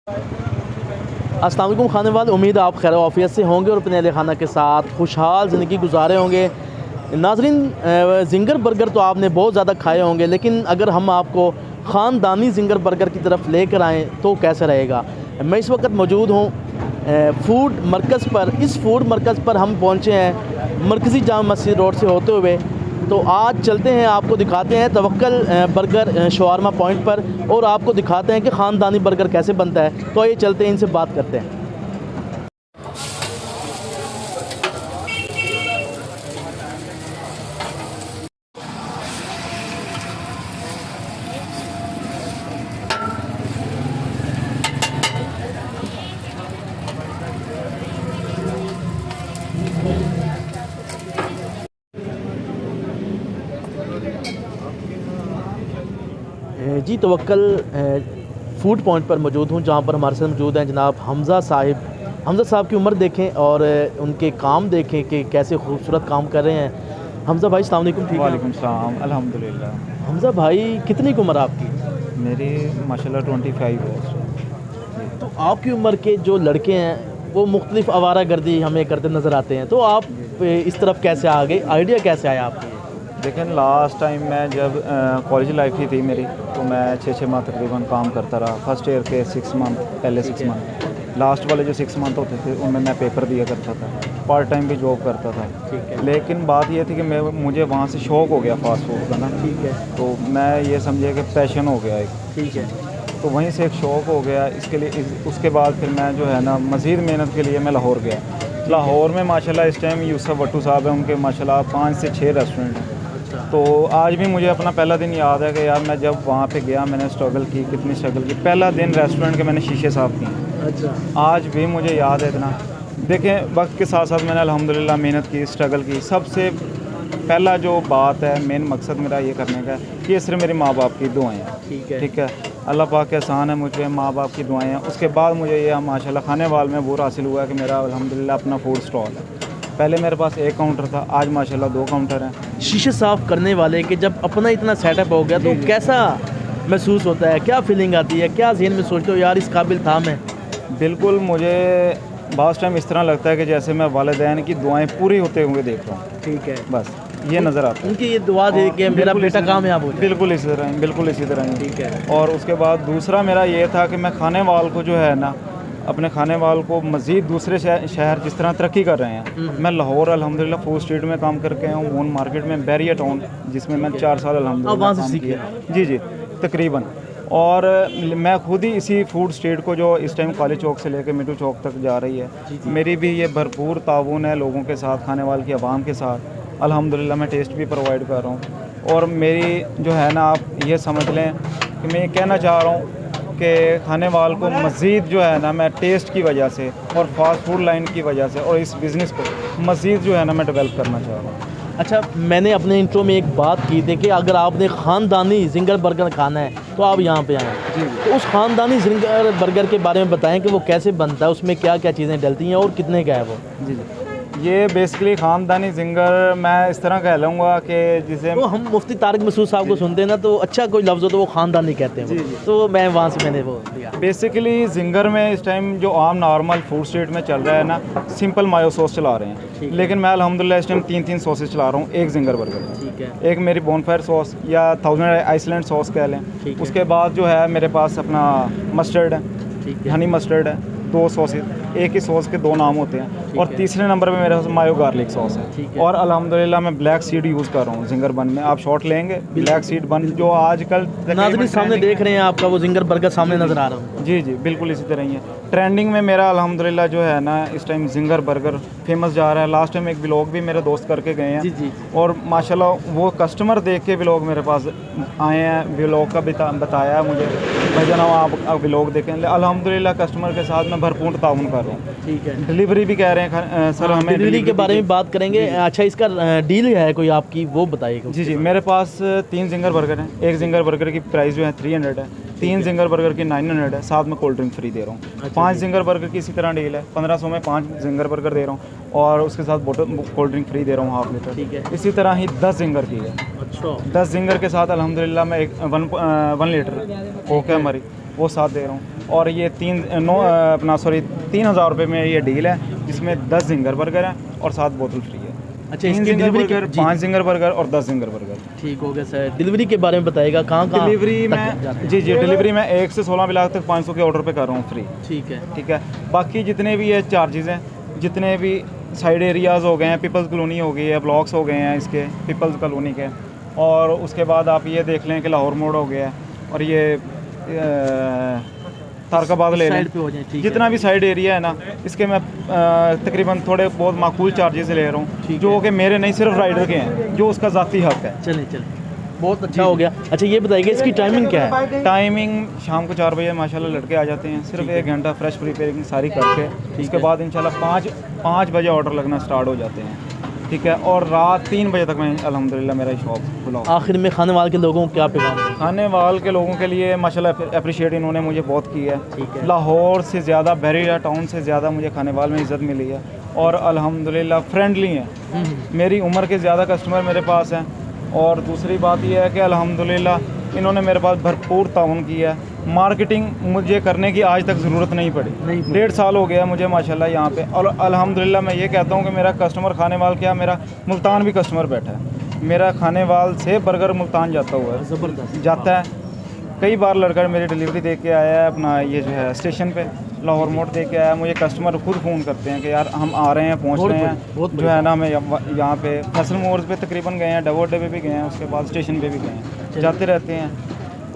अस्सलाम वालेकुम खाने वाले, उम्मीद आप खैर आफियत से होंगे और अपने अहल खाना के साथ खुशहाल ज़िंदगी गुजारे होंगे। नाज़रीन, ज़िंगर बर्गर तो आपने बहुत ज़्यादा खाए होंगे, लेकिन अगर हम आपको ख़ानदानी ज़िंगर बर्गर की तरफ लेकर आएँ तो कैसे रहेगा। मैं इस वक्त मौजूद हूँ फूड मरकज़ पर। इस फूड मरकज़ पर हम पहुँचे हैं मरकज़ी जामा मस्जिद रोड से होते हुए। तो आज चलते हैं, आपको दिखाते हैं तवक्कल बर्गर शवारमा पॉइंट पर और आपको दिखाते हैं कि ख़ानदानी बर्गर कैसे बनता है। तो आइए चलते हैं, इनसे बात करते हैं। जी, तवक्कल फूड पॉइंट पर मौजूद हूँ, जहाँ पर हमारे साथ मौजूद हैं जनाब हमज़ा साहिब। हमज़ा साहब की उम्र देखें और उनके काम देखें कि कैसे खूबसूरत काम कर रहे हैं। हमज़ा भाई अस्सलाम वालेकुम। ठीक है, वालेकुम सलाम, अल्हम्दुलिल्लाह। हमज़ा भाई कितनी की उम्र आपकी? मेरी माशाल्लाह 25 है। तो आपकी उम्र के जो लड़के हैं वो मुख्तलिफ आवारागर्दी हमें करते नज़र आते हैं, तो आप इस तरफ कैसे आ गए, आइडिया कैसे आया आपको? देखें, लास्ट टाइम मैं जब कॉलेज लाइफ ही थी मेरी, तो मैं 6 माह तकरीबन काम करता रहा। फर्स्ट ईयर के 6 मंथ, पहले 6 मंथ, लास्ट वाले जो 6 मंथ होते थे उनमें मैं पेपर दिया करता था, पार्ट टाइम भी जॉब करता था। ठीक है। लेकिन बात ये थी कि मुझे वहाँ से शौक़ हो गया फ़ास्ट फूड का ना। ठीक है। तो मैं ये समझिए कि पैशन हो गया एक। ठीक है। तो वहीं से एक शौक़ हो गया इसके लिए। उसके बाद फिर मैं जो है ना मज़ीद मेहनत के लिए मैं लाहौर गया। लाहौर में माशाल्लाह इस टाइम यूसुफ भट्टू साहब हैं, उनके माशाल्लाह 5 से 6 रेस्टोरेंट हैं। तो आज भी मुझे अपना पहला दिन याद है कि यार मैं जब वहाँ पे गया, मैंने स्ट्रगल की, कितनी स्ट्रगल की। पहला दिन रेस्टोरेंट के मैंने शीशे साफ़ किए। अच्छा। आज भी मुझे याद है इतना। देखें, वक्त के साथ साथ मैंने अल्हम्दुलिल्लाह मेहनत की, स्ट्रगल की। सबसे पहला जो बात है, मेन मकसद मेरा ये करने का है कि ये सिर्फ मेरे माँ बाप की दुआएं हैं। ठीक है। ठीक है, अल्लाह पाक के एहसान है, मुझे माँ बाप की दुआएं हैं। उसके बाद मुझे ये माशाल्लाह खाने वाल में वो हासिल हुआ कि मेरा अल्हम्दुलिल्लाह अपना फूड स्टॉल है। पहले मेरे पास 1 काउंटर था, आज माशाल्लाह 2 काउंटर हैं। शीशे साफ़ करने वाले के जब अपना इतना सेटअप हो गया तो कैसा महसूस होता है, क्या फीलिंग आती है, क्या ज़हन में सोचते हो यार इस काबिल था मैं? बिल्कुल, मुझे बहुत टाइम इस तरह लगता है कि जैसे मैं वालिदैन की दुआएं पूरी होते हुए देख रहा हूँ। ठीक है, बस ये नज़र आता है। उनकी ये दुआ दे कि मेरा बेटा कामयाब हो जाए। बिल्कुल इसी तरह, बिल्कुल इसी तरह ही। ठीक है। और उसके बाद दूसरा मेरा ये था कि मैं खाने वाल को जो है ना, अपने खाने वाल को मज़ीद दूसरे शहर जिस तरह तरक्की कर रहे हैं। मैं लाहौर अल्हम्दुलिल्लाह फूड स्ट्रीट में काम करके आया हूँ, मून मार्केट में, बैरिया टाउन, जिसमें मैं 4 साल अल्हम्दुलिल्लाह वहाँ से काम सीखे? किया। जी जी, तकरीबन। और मैं खुद ही इसी फूड स्ट्रीट को, जो इस टाइम कॉलेज चौक से लेकर मिठू चौक तक जा रही है, मेरी भी ये भरपूर ताउन है लोगों के साथ, खाने वाल की आवाम के साथ। अल्हम्दुलिल्लाह मैं टेस्ट भी प्रोवाइड कर रहा हूँ। और मेरी जो है ना, आप ये समझ लें कि मैं ये कहना चाह रहा हूँ कि खाने वाल को मज़ीद जो है ना, मैं टेस्ट की वजह से और फास्ट फूड लाइन की वजह से और इस बिज़नेस को मज़ीद जो है ना मैं डेवलप करना चाह रहा हूँ। अच्छा, मैंने अपने इंट्रो में एक बात की थी कि अगर आपने ख़ानदानी ज़िंगर बर्गर खाना है तो आप यहाँ पे आएँ। जी। तो उस ख़ानदानी ज़िंगर बर्गर के बारे में बताएं कि वो कैसे बनता है, उसमें क्या क्या चीज़ें डलती हैं और कितने का है वो? जी जी, ये बेसिकली ख़ानदानी ज़िंगर मैं इस तरह कह लूँगा कि जिसे तो हम मुफ्ती तारिक मसूद साहब को सुनते हैं ना, तो अच्छा कोई लफ्ज़ हो तो वो ख़ानदानी कहते हैं। जी, वो जी। तो मैं वहाँ से मैंने वो लिया। बेसिकली ज़िंगर में इस टाइम जो आम नॉर्मल फूड स्ट्रीट में चल रहा है ना, सिंपल मायो सॉस चला रहे हैं। लेकिन मैं अल्हम्दुलिल्लाह इस टाइम 3 सॉसेज चला रहा हूँ एक ज़िंगर बर्गर में। ठीक है। एक मेरी बोनफायर सॉस या 1000 आइसलैंड सॉस कह लें। ठीक है। उसके बाद जो है मेरे पास अपना मस्टर्ड है, ठीक है। हनी मस्टर्ड है। 2 सॉसेज, एक ही सॉस के 2 नाम होते हैं। और है। तीसरे नंबर पे मेरे पास मायो गार्लिक सॉस ठीक है। है। और अल्हम्दुलिल्लाह मैं ब्लैक सीड यूज़ कर रहा हूँ ज़िंगर बन में। आप शॉर्ट लेंगे, ब्लैक सीड बन जो आजकल नाज़रीन सामने देख रहे हैं, आपका वो ज़िंगर बर्गर सामने नज़र आ रहा हूँ। जी जी, बिल्कुल इसी तरह ही है। ट्रेंडिंग में मेरा अल्हम्दुलिल्लाह जो है ना इस टाइम ज़िंगर बर्गर फेमस जा रहा है। लास्ट टाइम एक व्लॉग भी मेरे दोस्त करके गए हैं। जी जी। और माशाल्लाह वो कस्टमर देख के व्लॉग मेरे पास आए हैं, व्लॉग का बताया मुझे, भाई जनाब आप व्लॉग देखें। अल्हम्दुलिल्लाह कस्टमर के साथ मैं भरपूर ताउन कर रहा हूँ। ठीक है। डिलीवरी भी कह रहे हैं सर, हमें डिलीवरी के बारे में बात करेंगे। अच्छा, इसका डील है कोई आपकी, वो बताइएगा। जी जी, मेरे पास 3 ज़िंगर बर्गर हैं। एक ज़िंगर बर्गर की प्राइस जो है 300 है। 3 ज़िंगर बर्गर की 900 है, साथ में कोल्ड ड्रिंक फ्री दे रहा हूँ। अच्छा, 5 ज़िंगर बर्गर की इसी तरह डील है, 1500 में 5 ज़िंगर बर्गर दे रहा हूँ और उसके साथ बोतल कोल्ड ड्रिंक फ्री दे रहा हूँ 1/2 लीटर। ठीक है। इसी तरह ही 10 ज़िंगर की है। अच्छा। 10 ज़िंगर के साथ अल्हम्दुलिल्लाह मैं 1 लीटर कोक है हमारी, वो साथ दे रहा हूँ। और ये 3,000 रुपये में ये डील है, जिसमें 10 जिंगर बर्गर हैं और 7 बोतल फ्री है। अच्छा, 3 इसकी ginger delivery burger, 5 ginger burger और 10 जिंगर बर्गर। ठीक हो गया सर। डिलीवरी के बारे में बताइएगा, कहाँ डिलीवरी में जी डिलीवरी में 1 से 16 लाख तक 500 के ऑर्डर पे कर रहा हूँ फ्री। ठीक है। बाकी जितने भी ये चार्जेस हैं, जितने भी साइड एरियाज़ हो गए हैं, पीपल्स कॉलोनी हो गई है, ब्लॉक्स हो गए हैं इसके पीपल्स कॉलोनी के, और उसके बाद आप ये देख लें कि लाहौर मोड़ हो गया है, और ये तारकाबाद ले लें, जितना भी साइड एरिया है ना, इसके मैं तकरीबन थोड़े बहुत माकूल चार्जेस ले रहा हूँ, जो कि मेरे नहीं सिर्फ राइडर के हैं, जो उसका ज़ाती हक है। चलिए बहुत अच्छा हो गया। अच्छा ये बताइए इसकी टाइमिंग क्या है? टाइमिंग शाम को 4 बजे माशाल्लाह लड़के आ जाते हैं, सिर्फ 1 घंटा फ्रेश प्रिपेयरिंग सारी करके, उसके बाद इंशाल्लाह 5 बजे ऑर्डर लगना स्टार्ट हो जाते हैं। ठीक है। और रात 3 बजे तक मैं अल्हम्दुलिल्लाह मेरा शॉप खुला। आखिर में खाने वाले के लोगों को क्या पैगाम है? खाने वाले के लोगों के लिए माशाल्लाह अप्रिशिएट इन्होंने मुझे बहुत किया है। लाहौर से ज़्यादा, बहरीरा टाउन से ज़्यादा मुझे खाने वाले में इज़्ज़त मिली है, और अल्हम्दुलिल्लाह फ्रेंडली हैं। मेरी उम्र के ज़्यादा कस्टमर मेरे पास हैं, और दूसरी बात यह है कि अल्हम्दुलिल्लाह इन्होंने मेरे पास भरपूर ताउन किया है। मार्केटिंग मुझे करने की आज तक ज़रूरत नहीं पड़ी। 1.5 साल हो गया मुझे माशाल्लाह यहाँ पे, और अल्हम्दुलिल्लाह मैं ये कहता हूँ कि मेरा कस्टमर खाने वाल क्या, मेरा मुल्तान भी कस्टमर बैठा है। मेरा खाने वाल से बर्गर मुल्तान जाता हुआ है, ज़बरदस्त जाता है। कई बार लड़का मेरी डिलीवरी दे के आया है अपना ये जो है स्टेशन पे, लाहौर मोड़ दे के आया। मुझे कस्टमर खुद फ़ोन करते हैं कि यार हम आ रहे हैं, पहुंच रहे हैं, जो है ना। हमें यहाँ पे फैसल मोर्स पे तकरीबन गए हैं, डबो अड्डे पे भी गए हैं, उसके बाद स्टेशन पे भी गए हैं, जाते रहते हैं।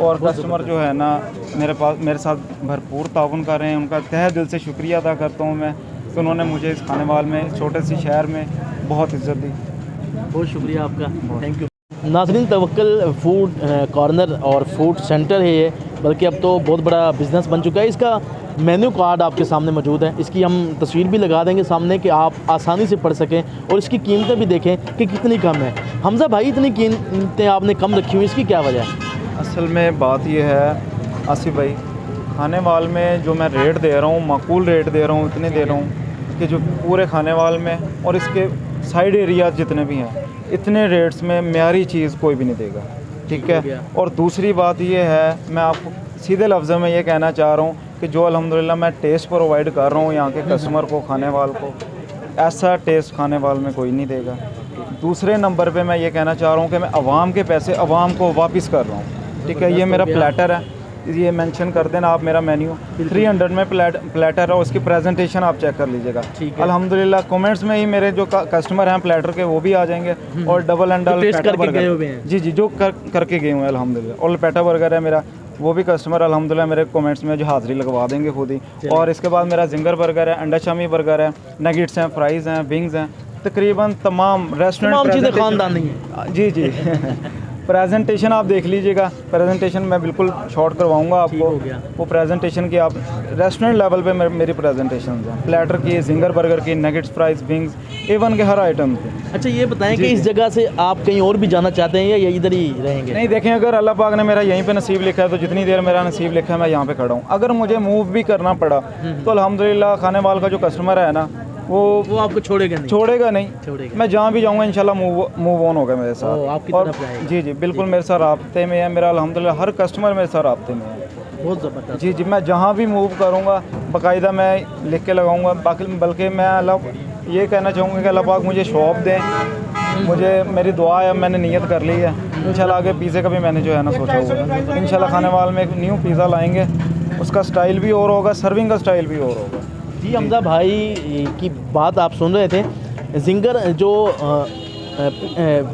और कस्टमर जो है ना मेरे साथ भरपूर ताउन कर रहे हैं, उनका तहे दिल से शुक्रिया अदा करता हूँ मैं कि उन्होंने मुझे इस खाने वाल में, छोटे से शहर में बहुत इज़्ज़त दी। बहुत शुक्रिया आपका, थैंक यू। नाज़रीन, तवक्कल फूड कॉर्नर और फूड सेंटर है ये, बल्कि अब तो बहुत बड़ा बिज़नेस बन चुका है। इसका मेन्यू कार्ड आपके सामने मौजूद है, इसकी हम तस्वीर भी लगा देंगे सामने कि आप आसानी से पढ़ सकें, और इसकी कीमतें भी देखें कि कितनी कम है। हमज़ा भाई, इतनी कीमतें आपने कम रखी हुई, इसकी क्या वजह है? असल में बात यह है आसिफ भाई, खाने वाल में जो मैं रेट दे रहा हूँ, माकूल रेट दे रहा हूँ, इतने दे रहा हूँ कि जो पूरे खाने वाल में और इसके साइड एरिया जितने भी हैं, इतने रेट्स में म्यारी चीज़ कोई भी नहीं देगा। ठीक है। और दूसरी बात ये है, मैं आपको सीधे लफ्ज़ों में ये कहना चाह रहा हूँ कि जो अल्हम्दुलिल्लाह मैं टेस्ट प्रोवाइड कर रहा हूँ यहाँ के कस्टमर को, खाने वाल को, ऐसा टेस्ट खाने वाल में कोई नहीं देगा। दूसरे नंबर पे मैं ये कहना चाह रहा हूँ कि मैं आवाम के पैसे आवाम को वापस कर रहा हूँ। ठीक है। ये मेरा प्लेटर है, ये मेंशन कर देना आप मेरा मेन्यू 300 में प्लेटर है, उसकी प्रेजेंटेशन आप चेक कर लीजिएगा। अल्हम्दुलिल्लाह कमेंट्स में ही मेरे जो कस्टमर हैं प्लेटर के, वो भी आ जाएंगे, और डबल एंड डबल बर्गर जी जो करके गए हुए हैं अल्हम्दुलिल्लाह। और पेटा बर्गर है मेरा, वो भी कस्टमर अल्हम्दुलिल्लाह मेरे कमेंट्स में जो हाज़िरी लगवा देंगे खुद ही। और इसके बाद मेरा जिंगर बर्गर है, अंडा शामी बर्गर है, नगेट्स हैं, फ्राइज़ हैं, विंग्स हैं, तकरीबन तमाम रेस्टोरेंट चीज़ें खानदानी है। जी प्रेजेंटेशन आप देख लीजिएगा, प्रेजेंटेशन मैं बिल्कुल शॉर्ट करवाऊंगा आपको। वो प्रेजेंटेशन की आप रेस्टोरेंट लेवल पे मेरी प्रेजेंटेशन है, प्लेटर की, जिंगर बर्गर की, नगेट्स, फ्राइज, विंग्स, एवन के हर आइटम की। अच्छा ये बताएं कि इस जगह से आप कहीं और भी जाना चाहते हैं या इधर ही रहेंगे? नहीं, देखें, अगर अल्लाह पाक ने मेरा यहीं पे नसीब लिखा है तो जितनी देर मेरा नसीब लिखा है मैं यहाँ पे खड़ा हूँ। अगर मुझे मूव भी करना पड़ा तो अल्हम्दुलिल्लाह खाने वाल का जो कस्टमर है ना, वो आपको छोड़ेगा नहीं। मैं जहाँ भी जाऊँगा इंशाल्लाह मूव ऑन होगा मेरे साथ। आपकी और तरफ रहेगा। जी बिल्कुल मेरे साथ राब्ते में है, मेरा अल्हम्दुलिल्लाह हर कस्टमर मेरे साथ राब्ते में है। बहुत ज़बरदस्त। जी मैं जहाँ भी मूव करूँगा बाकायदा मैं लिख के लगाऊँगा। बल्कि मैं अल्लाह ये कहना चाहूँगा कि अल्लाह पाक मुझे शॉप दें, मुझे मेरी दुआ है, मैंने नियत कर ली है इंशाल्लाह। आगे पिज़्ज़े का भी मैंने जो है ना सोचा हुआ है इंशाल्लाह। खाने वाले में एक न्यू पिज़्ज़ा लाएंगे, उसका स्टाइल भी और होगा, सर्विंग का स्टाइल भी और होगा। जी हमज़ा भाई की बात आप सुन रहे थे। जिंगर जो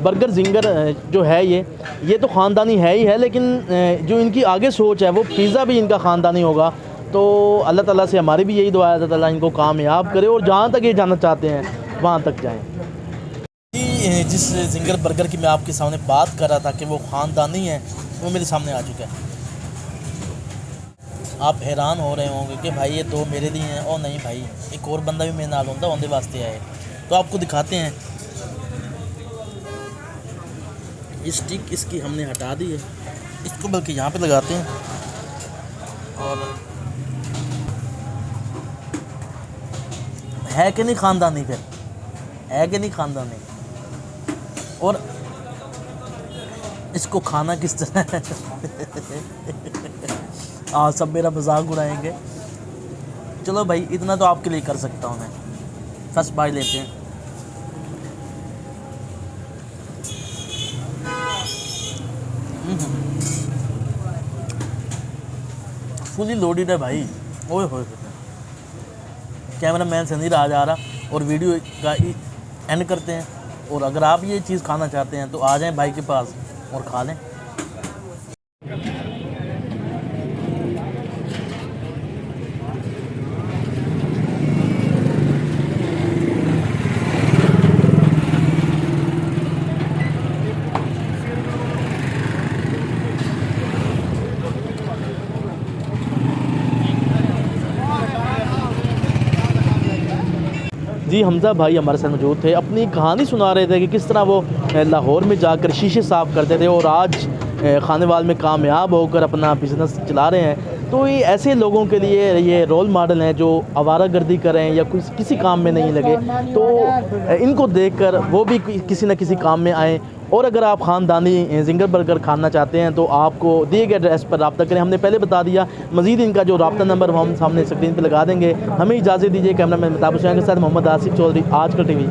बर्गर जिंगर जो है ये तो ख़ानदानी है ही है, लेकिन जो इनकी आगे सोच है वो पिज़्ज़ा भी इनका ख़ानदानी होगा। तो अल्लाह ताला से हमारी भी यही दुआ है, अल्लाह ताला इनको कामयाब करे और जहाँ तक ये जाना चाहते हैं वहाँ तक जाएँ। जी जिस जिंगर बर्गर की मैं आपके सामने बात कर रहा था कि वो ख़ानदानी है, वो मेरे सामने आ चुका है। आप हैरान हो रहे होंगे कि भाई ये दो मेरे लिए हैं, और नहीं भाई एक और बंदा भी मेरे नाल होता उनके वास्ते आए। तो आपको दिखाते हैं, ये स्टिक इसकी हमने हटा दी है, इसको बल्कि यहाँ पे लगाते हैं। और है कि नहीं ख़ानदानी, फिर है कि नहीं ख़ानदानी। और इसको खाना किस तरह है आज सब मेरा मजाक उड़ाएंगे। चलो भाई, इतना तो आपके लिए कर सकता हूँ मैं। फर्स्ट बाय लेते हैं। फुली लोडेड है भाई। ओए होए, कैमरा मैन से नहीं रहा जा रहा। और वीडियो का एंड करते हैं। और अगर आप ये चीज़ खाना चाहते हैं तो आ जाएं भाई के पास और खा लें। जी, हमज़ा भाई हमारे साथ मौजूद थे, अपनी कहानी सुना रहे थे कि किस तरह वो लाहौर में जाकर शीशे साफ़ करते थे और आज खानेवाल में कामयाब होकर अपना बिज़नेस चला रहे हैं। तो ये ऐसे लोगों के लिए ये रोल मॉडल हैं जो आवारागर्दी करें या किसी काम में नहीं लगे। तो इनको देखकर वो भी किसी न किसी काम में आएँ। और अगर आप ख़ानदानी जिंगर बर्गर खाना चाहते हैं तो आपको दिए गए एड्रेस पर रब्ता करें। हमने पहले बता दिया, मज़ीद इनका जो रब्ता नंबर हम सामने स्क्रीन पर लगा देंगे। हमें इजाज़त दीजिए। कैमरा मैन महताब हुसैन के साथ मोहम्मद आसिफ चौधरी, आजकल टीवी।